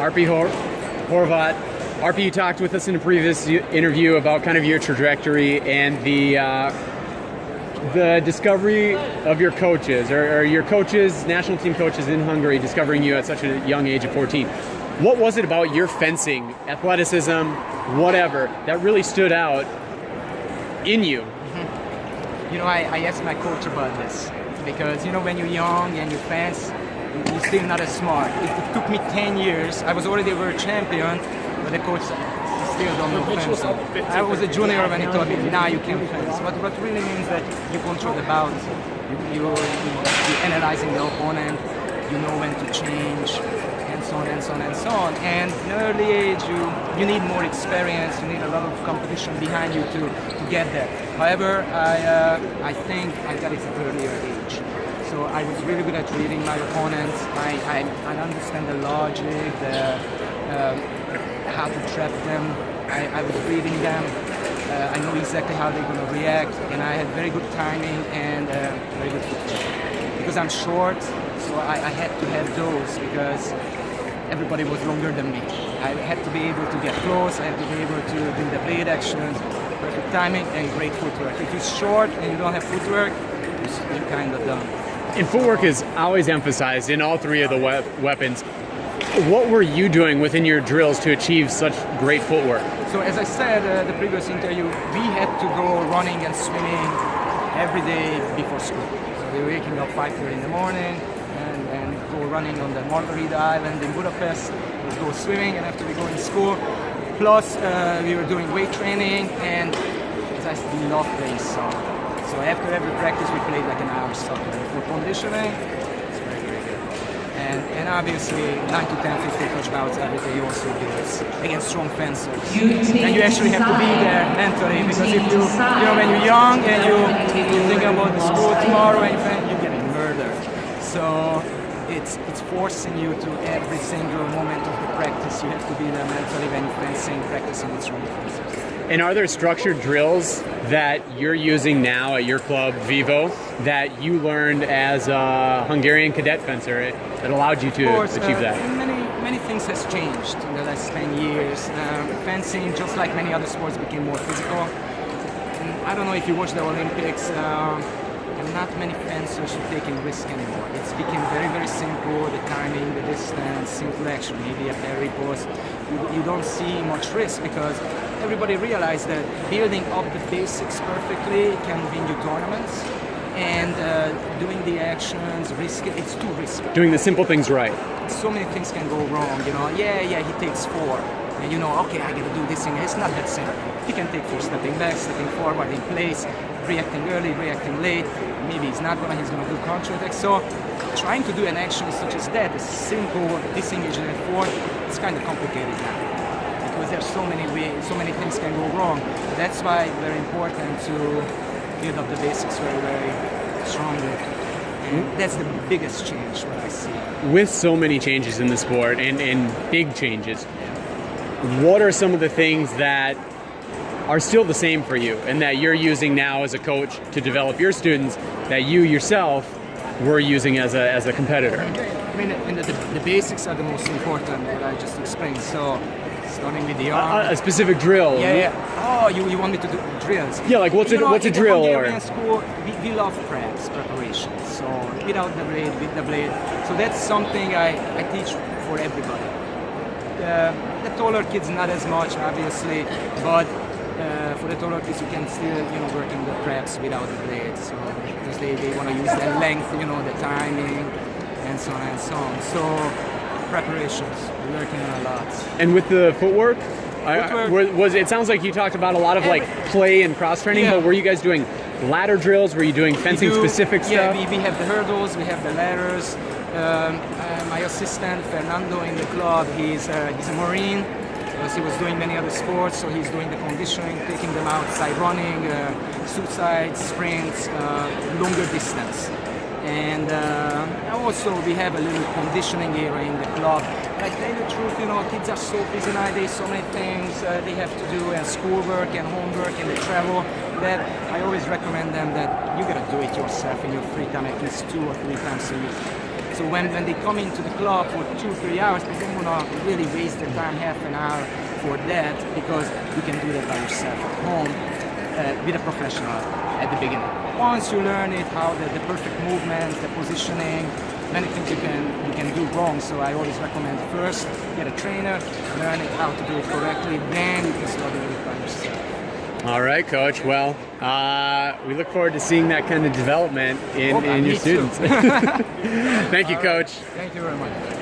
Arpi Horvath. Arpi, you talked with us in a previous interview about kind of your trajectory and the discovery of your coaches, or your coaches, national team coaches in Hungary, discovering you at such a young age of 14. What was it about your fencing, athleticism, whatever, that really stood out in you? You know, I asked my coach about this because, you know, when you're young and you fence, you're still not as smart. It took me 10 years. I was already a world champion, but the coach still don't know fencing. I was a junior when he told me, now you can fence. What really means that you control the bounce, you're analyzing the opponent, you know when to change, and so on and so on and so on. And in an early age, you need more experience, you need a lot of competition behind you to get there. However, I think I got it at an earlier age. So I was really good at reading my opponents. I understand the logic, how to trap them. I was reading them. I know exactly how they're going to react, and I had very good timing and very good footwork. Because I'm short, so I had to have those because everybody was longer than me. I had to be able to get close, I had to be able to do the blade actions, perfect timing, and great footwork. If you're short and you don't have footwork, you're kind of done. And footwork is always emphasized in all three of the weapons. What were you doing within your drills to achieve such great footwork? So as I said the previous interview, we had to go running and swimming every day before school. So we were waking up 5:30 in the morning and go running on the Margarita Island in Budapest. We'd go swimming, and after we go in school, plus we were doing weight training, and I love playing soccer. So after every practice, we played like an hour soccer. For conditioning, it's very, very good. And obviously, 9 to 10, 15 touch bouts every day also builds against strong fencers. And you actually have to be there mentally, because if you know, when you're young and you think about the school tomorrow and you're getting murdered. So it's forcing you to every single moment of the practice. You have to be there mentally when you're fencing, practicing with strong fencers. And are there structured drills that you're using now at your club, Vivo, that you learned as a Hungarian cadet fencer that allowed you to achieve that? Many things has changed in the last 10 years. Fencing, just like many other sports, became more physical. And I don't know if you watch the Olympics, not many fencers are taking risk anymore. It's become very, very simple, the timing, the distance, simple action, maybe a parry post. You don't see much risk because everybody realized that building up the basics perfectly can win you tournaments, and doing the actions, it's too risky. Doing the simple things right. So many things can go wrong, you know. Yeah, he takes 4. And you know, okay, I gotta do this thing. It's not that simple. He can take 4 stepping back, stepping forward in place, reacting early, reacting late. Maybe he's not he's gonna do counter attack. So trying to do an action such as that, a simple disengage in 4, it's kind of complicated now. Because there's so many ways, so many things can go wrong. That's why it's very important to build up the basics very, very strongly. And that's the biggest change what I see. With so many changes in the sport and big changes, what are some of the things that are still the same for you and that you're using now as a coach to develop your students that you yourself were using as a competitor? I mean, the basics are the most important, what I just explained. So starting with the arm. A specific drill. Yeah. Oh, you want me to do drills? Yeah, like what's a drill? In school, we love preparation. So without the blade, with the blade. So that's something I teach for everybody. The taller kids not as much, obviously, but for the taller kids you can still, work in the preps without the blade. So because they want to use the length, the timing, and so on and so on. So preparations, we're working on a lot. And with the footwork, it sounds like you talked about a lot of like play and cross training, but were you guys doing ladder drills? Were you doing fencing specific stuff? Yeah, we have the hurdles, we have the ladders. My assistant Fernando in the club, he's a Marine. He was doing many other sports, so he's doing the conditioning, taking them outside running, suicide, sprints, longer distance. And also we have a little conditioning area in the club. But I tell you the truth, kids are so busy nowadays, so many things they have to do, and schoolwork and homework and the travel, that I always recommend them that you gotta do it yourself in your free time at least 2 or 3 times a week. So when they come into the club for 2-3 hours, they don't want to really waste their time half an hour for that, because you can do that by yourself at home with a professional at the beginning. Once you learn it, how the perfect movements, the positioning, many things you can do wrong. So I always recommend first get a trainer, learn it how to do it correctly, then you can start doing it by yourself. All right, Coach. Well, we look forward to seeing that kind of development in your students. Thank you, Coach. Thank you very much.